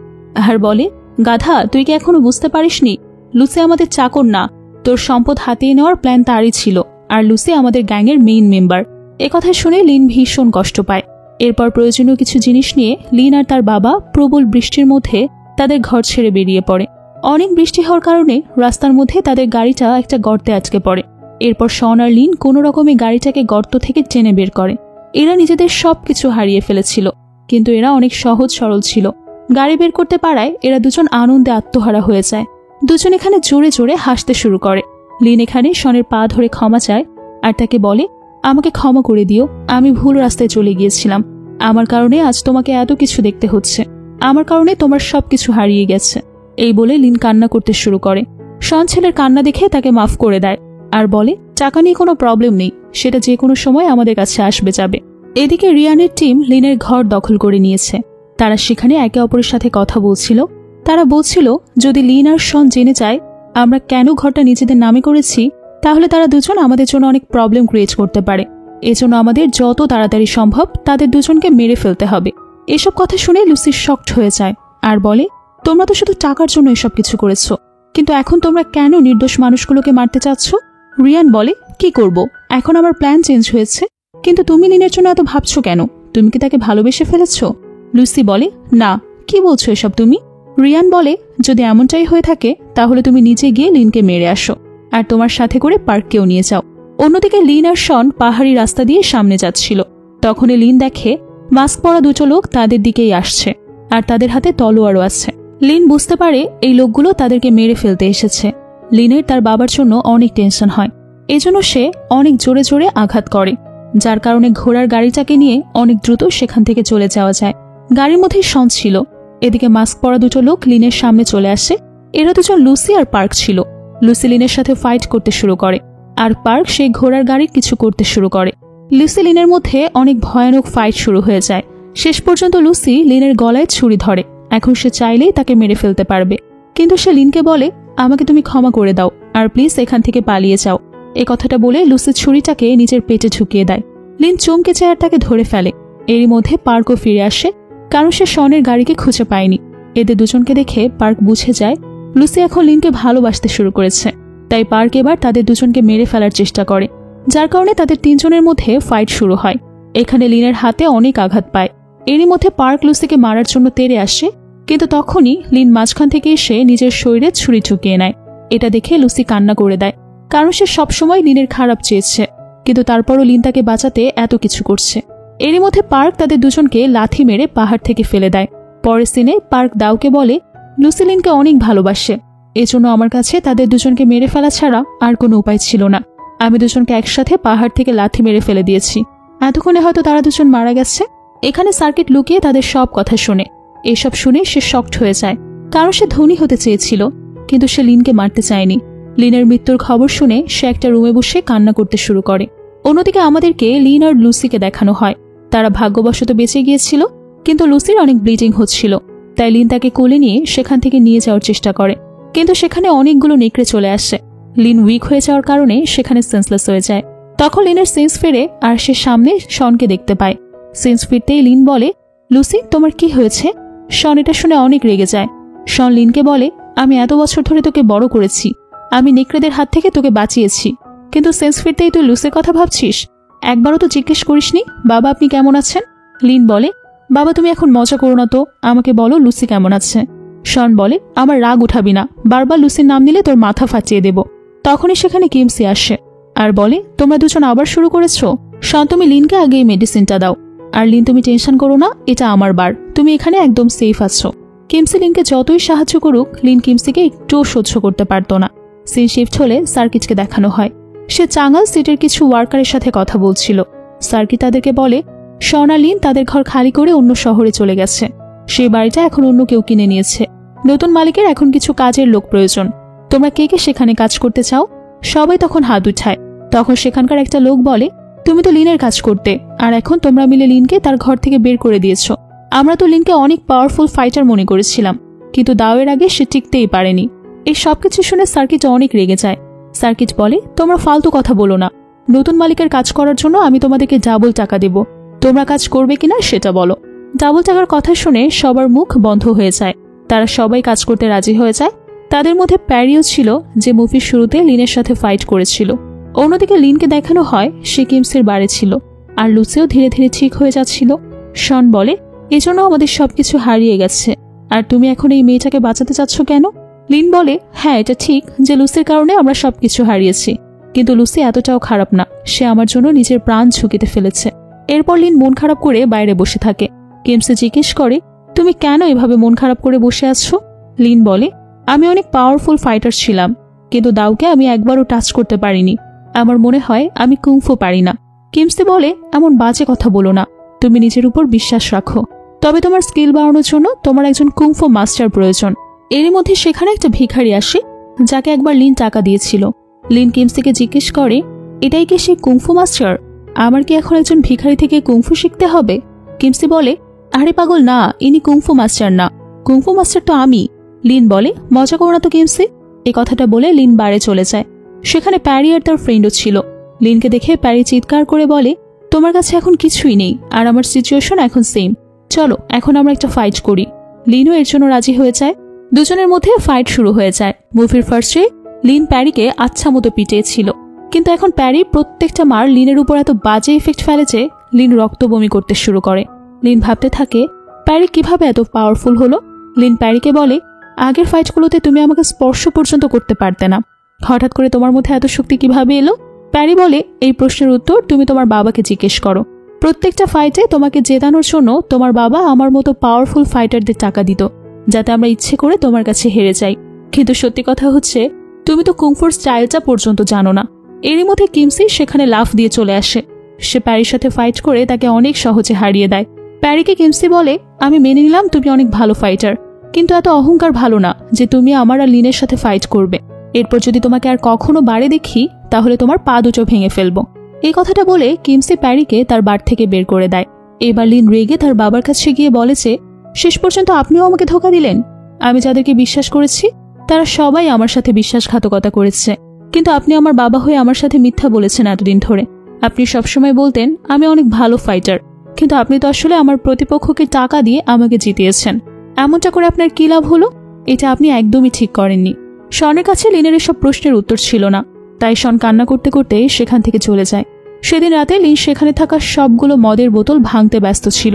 আর বলে, গাধা, তুই কি এখনো বুঝতে পারিসনি? লুসি আমাদের চাকর না, তোর সম্পদ হাতিয়ে নেওয়ার প্ল্যান তারই ছিল, আর লুসি আমাদের গ্যাংয়ের মেইন মেম্বার। একথা শুনে লিন ভীষণ কষ্ট পায়। এরপর প্রয়োজনীয় কিছু জিনিস নিয়ে লিন আর তার বাবা প্রবল বৃষ্টির মধ্যে তাদের ঘর ছেড়ে বেরিয়ে পড়ে। অনেক বৃষ্টি হওয়ার কারণে রাস্তার মধ্যে তাদের গাড়িটা একটা গর্তে আটকে পড়ে। এরপর শন আর লিন কোনো রকমে গাড়িটাকে গর্ত থেকে টেনে বের করে। এরা নিজেদের সবকিছু হারিয়ে ফেলেছিল, কিন্তু এরা অনেক সহজ সরল ছিল। গাড়ি বের করতে পারায় এরা দুজন আনন্দে আত্মহারা হয়ে যায়। দুজন এখানে জোরে জোরে হাসতে শুরু করে। লিন এখানে শনের পা ধরে ক্ষমা চায় আর তাকে বলে, আমাকে ক্ষমা করে দিও, আমি ভুল রাস্তায় চলে গিয়েছিলাম, আমার কারণে আজ তোমাকে এত কিছু দেখতে হচ্ছে, আমার কারণে তোমার সবকিছু হারিয়ে গেছে। এই বলে লিন কান্না করতে শুরু করে। শন ছেলের কান্না দেখে তাকে মাফ করে দেয় আর বলে, টাকা নিয়ে কোনো প্রবলেম নেই, সেটা যে কোনো সময় আমাদের কাছে আসবে যাবে। এদিকে রিয়ানের টিম লিনের ঘর দখল করে নিয়েছে। তারা সেখানে একে অপরের সাথে কথা বলছিল। তারা বলছিল, যদি লিন আর শন জেনে যায় আমরা কেন ঘরটা নিজেদের নামে করেছি, তাহলে তারা দুজন আমাদের জন্য অনেক প্রবলেম ক্রিয়েট করতে পারে। এজন্য আমাদের যত তাড়াতাড়ি সম্ভব তাদের দুজনকে মেরে ফেলতে হবে। এসব কথা শুনে লুসি শকড হয়ে যায় আর বলে, তোমরা তো শুধু টাকার জন্য এসব কিছু করেছো, কিন্তু এখন তোমরা কেন নির্দোষ মানুষগুলোকে মারতে চাচ্ছ? রিয়ান বলে, কি করব, এখন আমার প্ল্যান চেঞ্জ হয়েছে, কিন্তু তুমি লিনের জন্য এত ভাবছো কেন? তুমি কি তাকে ভালোবেসে ফেলেছ? লুসি বলে, না, কি বলছো এসব তুমি? রিয়ান বলে, যদি এমনটাই হয়ে থাকে তাহলে তুমি নিজে গিয়ে লিনকে মেরে আসো, আর তোমার সাথে করে পার্ককেও নিয়ে যাও। অন্যদিকে লিন আর শন পাহাড়ি রাস্তা দিয়ে সামনে যাচ্ছিল। তখনই লিন দেখে মাস্ক পরা দুটো লোক তাদের দিকেই আসছে, আর তাদের হাতে তলোয়ারও আছে। লিন বুঝতে পারে এই লোকগুলো তাদেরকে মেরে ফেলতে এসেছে। লিনের তার বাবার জন্য অনেক টেনশন হয়, এজন্য সে অনেক জোরে জোরে আঘাত করে, যার কারণে ঘোড়ার গাড়িটাকে নিয়ে অনেক দ্রুত সেখান থেকে চলে যাওয়া যায়। গাড়ির মধ্যে শন ছিল। এদিকে মাস্ক পরা দুটো লোক লিনের সামনে চলে আসে। এরা দুজন লুসি আর পার্ক ছিল। লুসি লিনের সাথে ফাইট করতে শুরু করে, আর পার্ক সেই ঘোড়ার গাড়ির কিছু করতে শুরু করে। লুসি লিনের মধ্যে অনেক ভয়ানক ফাইট শুরু হয়ে যায়। শেষ পর্যন্ত লুসি লিনের গলায় ছুরি ধরে। এখন সে চাইলেই তাকে মেরে ফেলতে পারবে, কিন্তু সে লিনকে বলে, আমাকে তুমি ক্ষমা করে দাও, আর প্লিজ এখান থেকে পালিয়ে যাও। এ কথাটা বলে লুসি ছুরিটাকে নিজের পেটে ঢুকিয়ে দেয়। লিন চমকে যায় আর তাকে ধরে ফেলে। এরই মধ্যে পার্কও ফিরে আসে, কারণ সে শনের গাড়িকে খুঁজে পায়নি। এদের দুজনকে দেখে পার্ক বুঝে যায় লুসি এখন লিনকে ভালোবাসতে শুরু করেছে। তাই পার্ক এবার তাদের দুজনকে মেরে ফেলার চেষ্টা করে, যার কারণে তাদের তিনজনের মধ্যে ফাইট শুরু হয়। এখানে লিনের হাতে অনেক আঘাত পায়। এরই মধ্যে পার্ক লুসিকে মারার জন্য তেড়ে আসে, কিন্তু তখনই লিন মাঝখান থেকে এসে নিজের শরীরে ছুরি ঢুকিয়ে নেয়। এটা দেখে লুসি কান্না করে দেয়, কারণ সে সবসময় লিনের খারাপ চেয়েছে, কিন্তু তারপরও লিন তাকে বাঁচাতে এত কিছু করছে। এরই মধ্যে পার্ক তাদের দুজনকে লাথি মেরে পাহাড় থেকে ফেলে দেয়। পরের সিনে পার্ক দাউকে বলে, লুসি লিনকে অনেক ভালোবাসে, এজন্য আমার কাছে তাদের দুজনকে মেরে ফেলা ছাড়া আর কোনো উপায় ছিল না। আমি দুজনকে একসাথে পাহাড় থেকে লাথি মেরে ফেলে দিয়েছি। এতক্ষণে হয়তো তারা দুজন মারা গেছে, এখানে সার্কিট লুকিয়ে তাদের সব কথা শোনে। এসব শুনে সে শকড হয়ে যায়, কারণ সে ধনী হতে চেয়েছিল, কিন্তু সে লিনকে মারতে চায়নি। লিনের মৃত্যুর খবর শুনে সে একটা রুমে বসে কান্না করতে শুরু করে। অন্যদিকে আমাদেরকে লিন আর লুসিকে দেখানো হয়। তারা ভাগ্যবশত বেঁচে গিয়েছিল, কিন্তু লুসির অনেক ব্লিডিং হচ্ছিল, তাই লিন তাকে কোলে নিয়ে সেখান থেকে নিয়ে যাওয়ার চেষ্টা করে, কিন্তু সেখানে অনেকগুলো নেকড়ে চলে আসে। লিন উইক হয়ে যাওয়ার কারণে সেখানে সেন্সলেস হয়ে যায়। তখন লিনের সেন্স ফেরে আর সে সামনে শনকে দেখতে পায়। সেন্স ফিরতেই লিন বলে, লুসি তোমার কি হয়েছে? শন এটা শুনে অনেক রেগে যায়। শন লিনকে বলে, আমি এত বছর ধরে তোকে বড় করেছি, আমি নেকড়েদের হাত থেকে তোকে বাঁচিয়েছি, কিন্তু সেন্স ফিরতেই তুই লুসির কথা ভাবছিস? একবারও তো জিজ্ঞেস করিসনি বাবা আপনি কেমন আছেন? লিন বলে, বাবা তুমি এখন মজা করো না তো, আমাকে বলো লুসি কেমন আছে। শন বলে, আমার রাগ উঠাবি না, বারবার লুসির নাম নিলে তোর মাথা ফাটিয়ে দেব। তখনই সেখানে কিমসি আসে আর বলে, তোমরা দুজন আবার শুরু করেছো? শন তুমি লিনকে আগে এই মেডিসিনটা দাও। আর লিন তুমি টেনশন করো না, এটা আমার বার, তুমি এখানে একদম সেফ আছো। কিমসি লিনকে যতই সাহায্য করুক, লিন কিমসিকে একটুও সহ্য করতে পারত না। সিন শিফট হলে সার্কিটকে দেখানো হয়। সে চাঙ্গাল সিটের কিছু ওয়ার্কারের সাথে কথা বলছিল। সার্কিট তাদেরকে বলে, শন আর লিন তাদের ঘর খালি করে অন্য শহরে চলে গেছে। সেই বাড়িটা এখন অন্য কেউ কিনে নিয়েছে। নতুন মালিকের এখন কিছু কাজের লোক প্রয়োজন। তোমরা কে কে সেখানে কাজ করতে চাও? সবাই তখন হাত উঠায়। তখন সেখানকার একটা লোক বলে, তুমি তো লিনের কাজ করতে, আর এখন তোমরা মিলে লিনকে তার ঘর থেকে বের করে দিয়েছ। আমরা তো লিনকে অনেক পাওয়ারফুল ফাইটার মনে করেছিলাম, কিন্তু দাওয়ের আগে সে টিকতেই পারেনি। এই সবকিছু শুনে সার্কিট অনেক রেগে যায়। সার্কিট বলে, তোমরা ফালতু কথা বলো না, নতুন মালিকের কাজ করার জন্য আমি তোমাদেরকে ডাবল টাকা দেব, তোমরা কাজ করবে কিনা সেটা বলো। ডাবল টাকার কথা শুনে সবার মুখ বন্ধ হয়ে যায়। তারা সবাই কাজ করতে রাজি হয়ে যায়। তাদের মধ্যে প্যারিও ছিল, যে মুভির শুরুতে লিনের সাথে ফাইট করেছিল। অন্যদিকে লিনকে দেখানো হয় সে কিমসের বাড়ি ছিল, আর লুসিও ধীরে ধীরে ঠিক হয়ে যাচ্ছিল। শন বলে, এজন্য আমাদের সবকিছু হারিয়ে গেছে, আর তুমি এখন এই মেয়েটাকে বাঁচাতে চাচ্ছ কেন? লিন বলে, হ্যাঁ এটা ঠিক যে লুসির কারণে আমরা সবকিছু হারিয়েছি, কিন্তু লুসি এতটাও খারাপ না, সে আমার জন্য নিজের প্রাণ ঝুঁকিতে ফেলেছে। এরপর লিন মন খারাপ করে বাইরে বসে থাকে। কিমসে জিজ্ঞেস করে, তুমি কেন এভাবে মন খারাপ করে বসে আছো? লিন বলে, আমি অনেক পাওয়ারফুল ফাইটার ছিলাম, কিন্তু দাউকে আমি একবারও টাচ করতে পারিনি। আমার মনে হয় আমি কুংফু পারি না। কিমসে বলে, এমন বাজে কথা বলো না, তুমি নিজের উপর বিশ্বাস রাখো, তবে তোমার স্কিল বাড়ানোর জন্য তোমার একজন কুংফু মাস্টার প্রয়োজন। এরই মধ্যে সেখানে একটা ভিখারি আসে, যাকে একবার লিন টাকা দিয়েছিল। লিন কিমসিকে জিজ্ঞেস করে, এটাই কি সেই কুংফু মাস্টার? আমার কি এখন একজন ভিখারি থেকে কুংফু শিখতে হবে? কিমসি বলে, আরে পাগল না, ইনি কুংফু মাস্টার না, কুংফু মাস্টার তো আমি। লিন বলে, মজা করো না তো কিমসি। এই কথাটা বলে লিন বারে চলে যায়। সেখানে প্যারি আর তার ফ্রেন্ডও ছিল। লিনকে দেখে প্যারি চিৎকার করে বলে, তোমার কাছে এখন কিছুই নেই, আর আমার সিচুয়েশন এখন সেম, চলো এখন আমরা একটা ফাইট করি। লিনও এর জন্য রাজি হয়ে যায়। দুজনের মধ্যে ফাইট শুরু হয়ে যায়। মুভির ফার্স্টে লিন প্যারিকে আচ্ছা মতো পিটিয়েছিল, কিন্তু এখন প্যারি প্রত্যেকটা মার লিনের উপর এত বাজে ইফেক্ট ফেলে যে লিন রক্ত বমি করতে শুরু করে। লিন ভাবতে থাকে, প্যারি কিভাবে এত পাওয়ারফুল হলো। লিন প্যারিকে বলে, আগের ফাইটগুলোতে তুমি আমাকে স্পর্শ পর্যন্ত করতে পারতে না, হঠাৎ করে তোমার মধ্যে এত শক্তি কিভাবে এলো? প্যারি বলে, এই প্রশ্নের উত্তর তুমি তোমার বাবাকে জিজ্ঞেস করো। প্রত্যেকটা ফাইটে তোমাকে জেতানোর জন্য তোমার বাবা আমার মতো পাওয়ারফুল ফাইটারদের টাকা দিত, যাতে আমরা ইচ্ছে করে তোমার কাছে হেরে যাই। কিন্তু সত্যি কথা হচ্ছে, তুমি তো কুংফুর স্টাইলটা পর্যন্ত জানো না। এরই মধ্যে কিমসি সেখানে লাফ দিয়ে চলে আসে। সে প্যারির সাথে ফাইট করে তাকে অনেক সহজে হারিয়ে দেয়। প্যারিকে কিমসি বলে, আমি মেনে নিলাম তুমি অনেক ভালো ফাইটার, কিন্তু এত অহংকার ভালো না যে তুমি আমার আর লিনের সাথে ফাইট করবে। এরপর যদি তোমাকে আর কখনো বারে দেখি, তাহলে তোমার পা দুটো ভেঙে ফেলবো। এই কথাটা বলে কিমসি প্যারিকে তার বার থেকে বের করে দেয়। এবার লিন রেগে তার বাবার কাছে গিয়ে বলেছে, শেষ পর্যন্ত আপনিও আমাকে ধোঁকা দিলেন। আমি যাদেরকে বিশ্বাস করেছি তারা সবাই আমার সাথে বিশ্বাসঘাতকতা করেছে, কিন্তু আপনি আমার বাবা হয়ে আমার সাথে মিথ্যা বলেছেন এতদিন ধরে। আপনি সবসময় বলতেন আমি অনেক ভালো ফাইটার, কিন্তু আপনি তো আসলে আমার প্রতিপক্ষকে টাকা দিয়ে আমাকে জিতিয়েছেন। এমনটা করে আপনার কি লাভ হলো? এটা আপনি একদমই ঠিক করেননি। শনের কাছে লিনের এসব প্রশ্নের উত্তর ছিল না, তাই শন কান্না করতে করতে সেখান থেকে চলে যায়। সেদিন রাতে লিন সেখানে থাকা সবগুলো মদের বোতল ভাঙতে ব্যস্ত ছিল।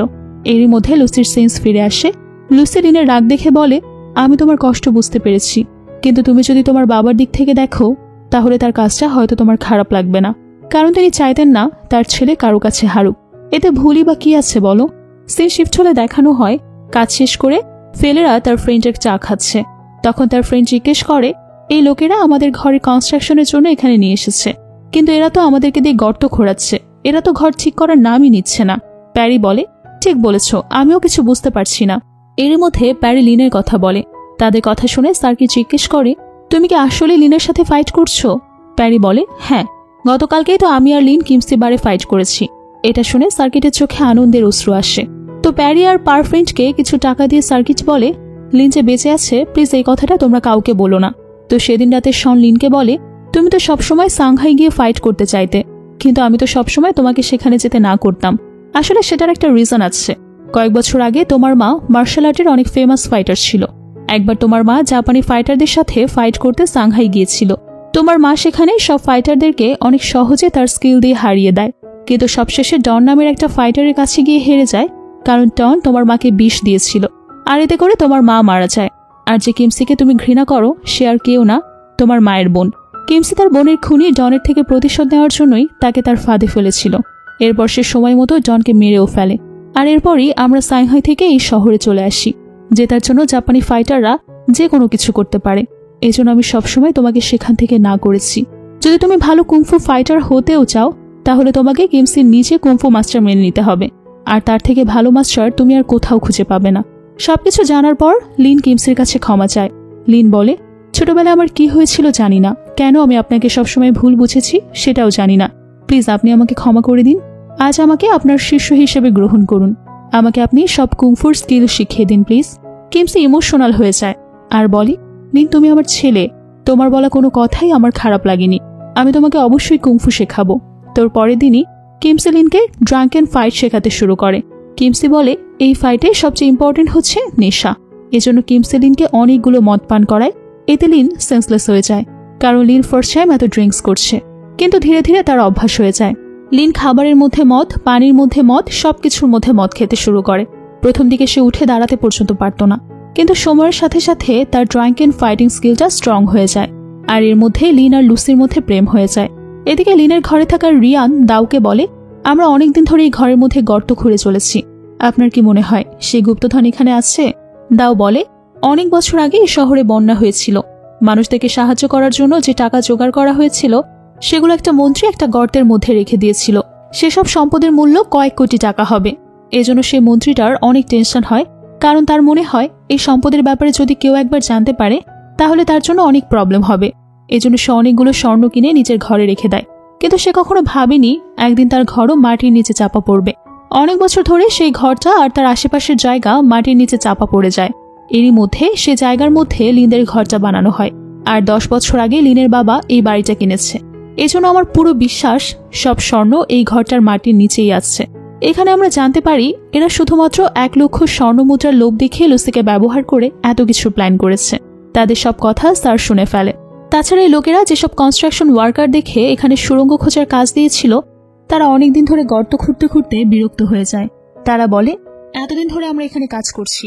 এরই মধ্যে লুসির সেন্স ফিরে আসে। লুসি লিনের রাগ দেখে বলে, আমি তোমার কষ্ট বুঝতে পেরেছি, কিন্তু তুমি যদি তোমার বাবার দিক থেকে দেখো, তাহলে তার কাজটা হয়তো তোমার খারাপ লাগবে না, কারণ তিনি চাইতেন না তার ছেলে কারো কাছে হারুক। এতে ভুলই বা কি আছে বলো? সিন শিফট হলে দেখানো হয় কাজ শেষ করে ফেলেরা তার ফ্রেন্ডের চা খাচ্ছে। তখন তার ফ্রেন্ড জিজ্ঞেস করে, এই লোকেরা আমাদের ঘরে কনস্ট্রাকশনের জন্য এখানে নিয়ে এসেছে, কিন্তু এরা তো আমাদেরকে দিয়ে গর্ত খোঁড়াচ্ছে, এরা তো ঘর ঠিক করার নামই নিচ্ছে না। প্যারি বলে, ঠিক বলেছ, আমিও কিছু বুঝতে পারছি না। এর মধ্যে প্যারি লিনের কথা বলে। তাদের কথা শুনে সার্কিট জিজ্ঞেস করে, তুমি কি আসলে লিনের সাথে ফাইট করছো? প্যারি বলে, হ্যাঁ, গতকালকেই তো আমি আর লিন কিমসি বারে ফাইট করেছি। এটা শুনে সার্কিটের চোখে আনন্দের অশ্রু আসে। তো প্যারি আর পারফ্রেন্ডকে কিছু টাকা দিয়ে সার্কিট বলে, লিন যে বেঁচে আছে, প্লিজ এই কথাটা তোমরা কাউকে বলো না। তো সেদিন রাতে শন লিনকে বলে, তুমি তো সবসময় সাংহাই গিয়ে ফাইট করতে চাইতে, কিন্তু আমি তো সবসময় তোমাকে সেখানে যেতে না করতাম। আসলে সেটার একটা রিজন আছে। কয়েক বছর আগে তোমার মা মার্শাল আর্টের অনেক ফেমাস ফাইটার ছিল। একবার তোমার মা জাপানি ফাইটারদের সাথে ফাইট করতে সাংহাই গিয়েছিল। তোমার মা সেখানে সব ফাইটারদেরকে অনেক সহজে তার স্কিল দিয়ে হারিয়ে দেয়, কিন্তু সবশেষে ডন নামের একটা ফাইটারের কাছে গিয়ে হেরে যায়, কারণ ডন তোমার মাকে বিষ দিয়েছিল। আর এতে করে তোমার মা মারা যায়। আর যে কিমসিকে তুমি ঘৃণা করো, সে আর কেউ না, তোমার মায়ের বোন। কিমসি তার বোনের খুনি ডনের থেকে প্রতিশোধ নেওয়ার জন্যই তাকে তার ফাঁদে ফেলেছিল। এরপর সে সময় মতো ডনকে মেরেও ফেলে। আর এরপরই আমরা সাংহাই থেকে এই শহরে চলে আসি, জেতার জন্য জাপানি ফাইটাররা যে কোনো কিছু করতে পারে। এজন্য আমি সবসময় তোমাকে সেখান থেকে না করেছি। যদি তুমি ভালো কুংফু ফাইটার হতেও চাও, তাহলে তোমাকে কিমসির নিজে কুংফু মাস্টার মেনে নিতে হবে। আর তার থেকে ভালো মাস্টার তুমি আর কোথাও খুঁজে পাবে না। সবকিছু জানার পর লিন কিমসির কাছে ক্ষমা চায়। লিন বলে, ছোটবেলায় আমার কি হয়েছিল জানি না, কেন আমি আপনাকে সবসময় ভুল বুঝেছি সেটাও জানি না। প্লিজ আপনি আমাকে ক্ষমা করে দিন। আজ আমাকে আপনার শিষ্য হিসেবে গ্রহণ করুন। আমাকে আপনি সব কুংফুর স্কিল শিখিয়ে দিন প্লিজ। কিমসি ইমোশনাল হয়ে যায় আর বলে, লিন তুমি আমার ছেলে, তোমার বলা কোনো কথাই আমার খারাপ লাগেনি। আমি তোমাকে অবশ্যই কুংফু শেখাবো। তোর পরের দিনই কিমসি লিনকে ড্রাঙ্কেন ফাইট শেখাতে শুরু করে। কিমসি বলে, এই ফাইটে সবচেয়ে ইম্পর্টেন্ট হচ্ছে নেশা। এজন্য কিমসি লিনকে অনেকগুলো মদ পান করায়। এতে লিন সেন্সলেস হয়ে যায়, কারণ লিন ফার্স্ট টাইম এত ড্রিঙ্কস করছে। কিন্তু ধীরে ধীরে তার অভ্যাস হয়ে যায়। লিন খাবারের মধ্যে মদ, পানির মধ্যে মদ, সবকিছুর মধ্যে মদ খেতে শুরু করে। প্রথম দিকে সে উঠে দাঁড়াতে পর্যন্ত পারত না, কিন্তু সময়ের সাথে সাথে তার ড্রাঙ্কেন ফাইটিং স্কিলটা স্ট্রং হয়ে যায়। আর এর মধ্যে লিন আর লুসির মধ্যে প্রেম হয়ে যায়। এদিকে লিনের ঘরে থাকা রিয়ান দাউকে বলে, আমরা অনেকদিন ধরে এই ঘরের মধ্যে গর্ত খুঁড়ে চলেছি। আপনার কি মনে হয় সেই গুপ্তধন এখানে আছে? দাও বলে, অনেক বছর আগে এই শহরে বন্যা হয়েছিল। মানুষদেরকে সাহায্য করার জন্য যে টাকা জোগাড় করা হয়েছিল, সেগুলো একটা মন্ত্রী একটা গর্তের মধ্যে রেখে দিয়েছিল। সেসব সম্পদের মূল্য কয়েক কোটি টাকা হবে। এজন্য সেই মন্ত্রীটার অনেক টেনশন হয়, কারণ তার মনে হয় এই সম্পদের ব্যাপারে যদি কেউ একবার জানতে পারে, তাহলে তার জন্য অনেক প্রবলেম হবে। এজন্য সে অনেকগুলো স্বর্ণ কিনে নিজের ঘরে রেখে দেয়। কিন্তু সে কখনো ভাবেনি একদিন তার ঘরও মাটির নিচে চাপা পড়বে। অনেক বছর ধরে সেই ঘরটা আর তার আশেপাশের জায়গা মাটির নিচে চাপা পড়ে যায়। এরই মধ্যে সে জায়গার মধ্যে লিনের ঘরটা বানানো হয়। আর 10 বছর আগে লিনের বাবা এই বাড়িটা কিনেছে। এজন্য আমার পুরো বিশ্বাস সব স্বর্ণ এই ঘরটার মাটির নিচেই আছে। এখানে আমরা জানতে পারি এরা শুধুমাত্র 1 লক্ষ স্বর্ণ মুদ্রার লোভ দেখিয়ে লুসিকে ব্যবহার করে এত কিছু প্ল্যান করেছে। তাদের সব কথা স্যার শুনে ফেলে। তাছাড়া এই লোকেরা যেসব কনস্ট্রাকশন ওয়ার্কার দেখে এখানে সুড়ঙ্গ খোঁজার কাজ দিয়েছিল, তারা অনেকদিন ধরে গর্ত খুঁড়তে খুঁড়তে বিরক্ত হয়ে যায়। তারা বলে, এতদিন ধরে আমরা এখানে কাজ করছি,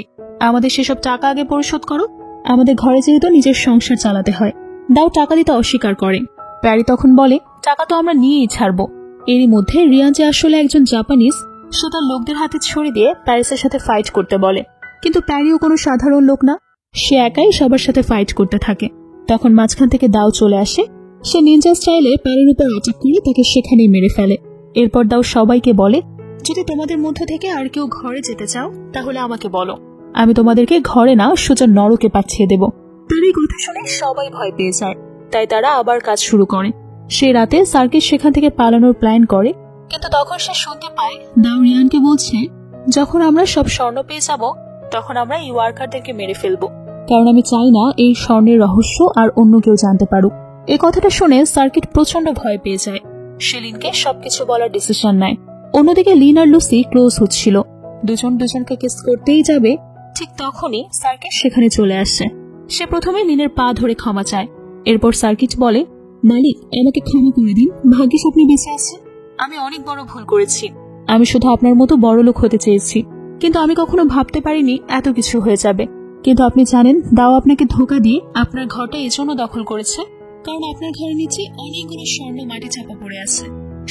আমাদের সেসব টাকা আগে পরিশোধ করো। আমাদের ঘরে যেহেতু নিজের সংসার চালাতে হয়। দাও টাকা দিতে অস্বীকার করে। প্যারি তখন বলে, টাকা তো আমরা নিয়েই ছাড়বো। এরই মধ্যে রিয়ান যে আসলে একজন জাপানিজ, সে তার লোকদের হাতে ছড়ি দিয়ে প্যারিসের সাথে ফাইট করতে বলে। কিন্তু প্যারিও কোনো সাধারণ লোক না, সে একাই সবার সাথে ফাইট করতে থাকে। তখন মাঝখান থেকে দাও চলে আসে। সে নিনজা স্টাইলে প্যারির উপর অ্যাটাক করে তাকে সেখানেই মেরে ফেলে। এরপর দাও সবাইকে বলে, যদি তোমাদের মধ্য থেকে আর কেউ ঘরে যেতে চাও, তাহলে আমাকে বলো, আমি তোমাদেরকে ঘরে না সোজা নরকে পাঠিয়ে দেব। তার এই কথা শুনে সবাই ভয় পেয়ে যায়, তাই তারা আবার কাজ শুরু করে। সে রাতে সার্কিট সেখান থেকে পালানোর প্ল্যান করে, কিন্তু তখন সে শুনতে পায় দাও রিয়ানকে বলছে, যখন আমরা সব স্বর্ণ পেয়ে যাব, তখন আমরা এই ওয়ার্কারদেরকে মেরে ফেলবো, কারণ আমি চাই না এই স্বর্ণের রহস্য আর অন্য কেউ জানতে পারুক। এই কথাটা শুনে সার্কিট প্রচন্ড ভয় পেয়ে যায়। সে লিনকে সবকিছু বলার ডিসিশন নেয়। অন্যদিকে লিন আর লুসি ক্লোজ হচ্ছিল, দুজন দুজনকে কিস করতেই যাবে। ঠিক তখনই সার্কিট সেখানে চলে আসে। সে প্রথমে লিনের পা ধরে ক্ষমা চায়। এরপর সার্কিট বলে, মালিক আমাকে ক্ষমা করে দিন, ভাগ্যিস আপনি বেঁচে আছেন। আমি অনেক বড় ভুল করেছি। আমি শুধু আপনার মতো বড় লোক হতে চেয়েছি, কিন্তু আমি কখনো ভাবতে পারিনি এত কিছু হয়ে যাবে। কিন্তু আপনি জানেন দাও আপনাকে ধোঁকা দিয়ে আপনার ঘরটা এজন্য দখল করেছে, কারণ আপনার ঘরের নিচে অনেকগুলো স্বর্ণ মাটি চাপা পড়ে আছে।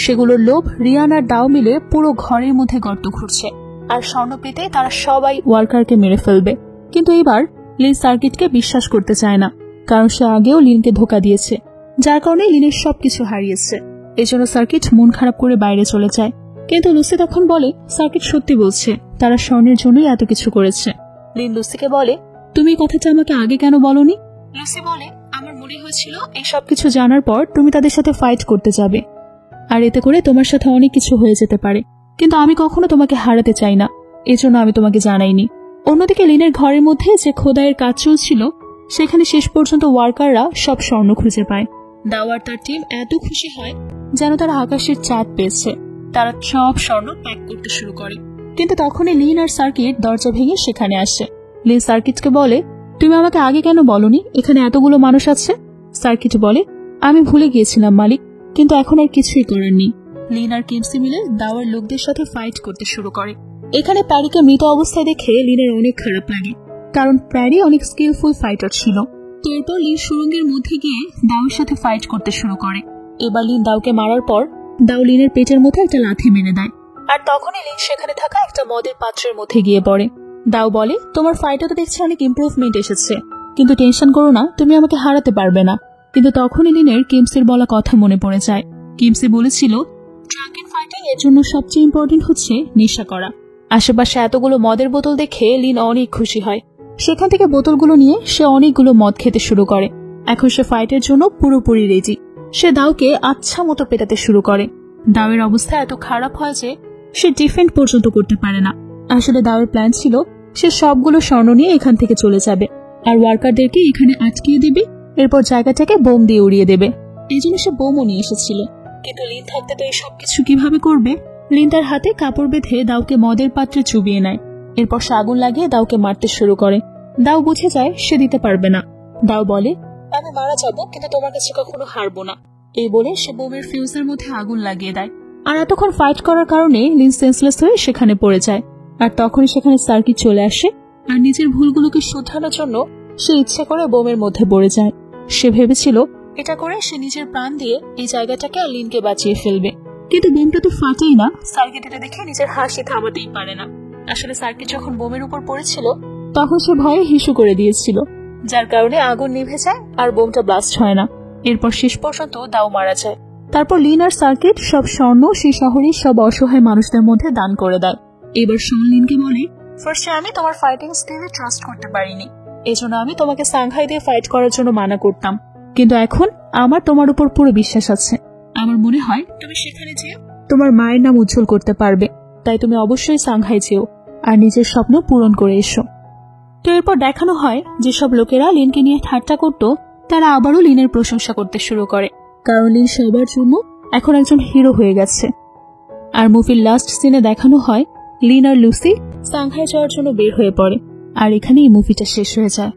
সেগুলোর লোভ রিয়ান আর দাও মিলে পুরো ঘরের মধ্যে গর্ত খুঁড়ছে, আর স্বর্ণ পেতে তারা সবাই ওয়ার্কারকে মেরে ফেলবে। কিন্তু এবার লিন সার্কিটকে বিশ্বাস করতে চায় না, কারণ সে আগেও লিনকে ধোঁকা দিয়েছে, যার কারণে লিনের সবকিছু হারিয়েছে। এজন্য সার্কিট মন খারাপ করে বাইরে চলে যায়। কিন্তু লুসি তখন বলে, সার্কিট সত্যি বলছে, তারা স্বর্ণের জন্যই এত কিছু করেছে। লিন লুসিকে বলে, তুমি এই কথাটা আমাকে আগে কেন বলনি? লুসি বলে, আমার মনে হয়েছিল এই সব কিছু জানার পর তুমি তাদের সাথে ফাইট করতে যাবে, আর এতে করে তোমার সাথে অনেক কিছু হয়ে যেতে পারে, কিন্তু আমি কখনো তোমাকে হারাতে চাই না, এজন্য আমি তোমাকে জানাইনি। অন্যদিকে লিনের ঘরের মধ্যে যে খোদাইয়ের কাজ চলছিল, সেখানে শেষ পর্যন্ত ওয়ার্কাররা সব স্বর্ণ খুঁজে পায়। দাও আর তার টিম এত খুশি হয় যেন তারা আকাশের চাঁদ পেয়েছে। তারা সব স্বর্ণ প্যাক করতে শুরু করে, কিন্তু তখনই লিন আর সার্কিট দরজা ভেঙে সেখানে আসে। লিন সার্কিটকে বলে, তুমি আমাকে আগে কেন বলনি এখানে এতগুলো মানুষ আছে? সার্কিট বলে, আমি ভুলে গিয়েছিলাম মালিক, কিন্তু এখন আর কিছুই করার নেই। লিন আর কিমসি মিলে দাওয়ার লোকদের সাথে ফাইট করতে শুরু করে। এখানে প্যারিকে মৃত অবস্থায় দেখে লিনের অনেক খারাপ লাগে, কারণ প্যারি অনেক স্কিলফুল ফাইটার ছিল। তো এরপর লিন সুরঙ্গের মধ্যে গিয়ে দাওয়ের সাথে ফাইট করতে শুরু করে। এবার লিন দাওকে মারার পর দাও লিনের পেটের মধ্যে একটা লাথি মেরে দেয়, আর তখনই লিন সেখানে থাকা একটা মদের পাত্রের মধ্যে গিয়ে পড়ে। দাও বলে, তোমার ফাইটে তো দেখছি অনেক ইমপ্রুভমেন্ট এসেছে, কিন্তু টেনশন করো না, তুমি আমাকে হারাতে পারবে না। কিন্তু তখনই লিনের কিমসির বলা কথা মনে পড়ে যায়। কিমসি বলেছিল, ড্রাঙ্কেন ফাইটিং এর জন্য সবচেয়ে ইম্পর্টেন্ট হচ্ছে নেশা করা। আশেপাশে এতগুলো মদের বোতল দেখে লিন অনেক খুশি হয়। সেখান থেকে বোতলগুলো নিয়ে সে অনেকগুলো মদ খেতে শুরু করে। এখন সে ফাইটের জন্য পুরোপুরি রেডি। সে দাওকে আচ্ছা মতো পেটাতে শুরু করে। দাওয়ের অবস্থা এত খারাপ হয় যে সে ডিফেন্ড পর্যন্ত করতে পারে না। আসলে দাওয়ের প্ল্যান ছিল সে সবগুলো স্বর্ণ নিয়ে এখান থেকে চলে যাবে, আর ওয়ার্কারদেরকে এখানে আটকিয়ে দেবে, এরপর জায়গাটাকে বোম দিয়ে উড়িয়ে দেবে। এই জন্য সে বোমও নিয়ে এসেছিল। কিন্তু লিন থাকতে তো এই সবকিছু কিভাবে করবে? লিন তার হাতে কাপড় বেঁধে দাওকে মদের পাত্রে চুবিয়ে নেয়। এরপর সে আগুন লাগিয়ে দাওকে মারতে শুরু করে। দাও বুঝে যায় সে দিতে পারবে না। দাও বলে, আমি মারা যাবো, কিন্তু তোমার কাছে কখনো হারবো না। এই বলে সে বোমের ফিউজের মধ্যে আগুন লাগিয়ে দেয়। আর এতক্ষণ ফাইট করার কারণে লিন সেন্সলেস হয়ে সেখানে পড়ে যায়। আর তখনই সেখানে সার্কিট চলে আসে, আর নিজের ভুলগুলোকে শুধরানোর জন্য সে ইচ্ছা করে বোমের মধ্যে পড়ে যায়। সে ভেবেছিল এটা করে সে নিজের প্রাণ দিয়ে এই জায়গাটাকে আর লিনকে বাঁচিয়ে ফেলবে, কিন্তু বোমটা তো ফাটেই না। সার্কিট এটা দেখে নিজের হাসি থামাতেই পারে না। আসলে সার্কিট যখন বোমের উপর পড়েছিল তখন সে ভয়ে হিসু করে দিয়েছিল, যার কারণে আগুন নিভে যায় আর বোমটা ব্লাস্ট হয় না। এরপর শেষ পর্যন্ত দাও মারা যায়। তারপর লিন আর সার্কিট সব স্বর্ণ সেই শহরের সব অসহায় মানুষদের মধ্যে দান করে দেয়। এবার শন লিনকে বলে, ফার্স্টে আমি তোমার ফাইটিং স্কিলে ট্রাস্ট করতে পারিনি, এজন্য আমি তোমাকে সাংহাই দিয়ে ফাইট করার জন্য মানা করতাম, কিন্তু এখন আমার তোমার উপর পুরো বিশ্বাস আছে। আমার মনে হয় তুমি সেখানে যেও তোমার মায়ের নাম উজ্জ্বল করতে পারবে, তাই তুমি অবশ্যই সাংহাই যেও আর নিজের স্বপ্ন পূরণ করে এসো। তো এরপর দেখানো হয় যেসব লোকেরা লিনকে নিয়ে ঠাট্টা করত তারা আবারও লিনের প্রশংসা করতে শুরু করে, কারণ লিন সবার জন্য এখন একজন হিরো হয়ে গেছে। আর মুভির লাস্ট সিনে দেখানো হয় লিন আর লুসি সাংহাই যাওয়ার জন্য বের হয়ে পড়ে, আর এখানেই মুভিটা শেষ হয়ে যায়।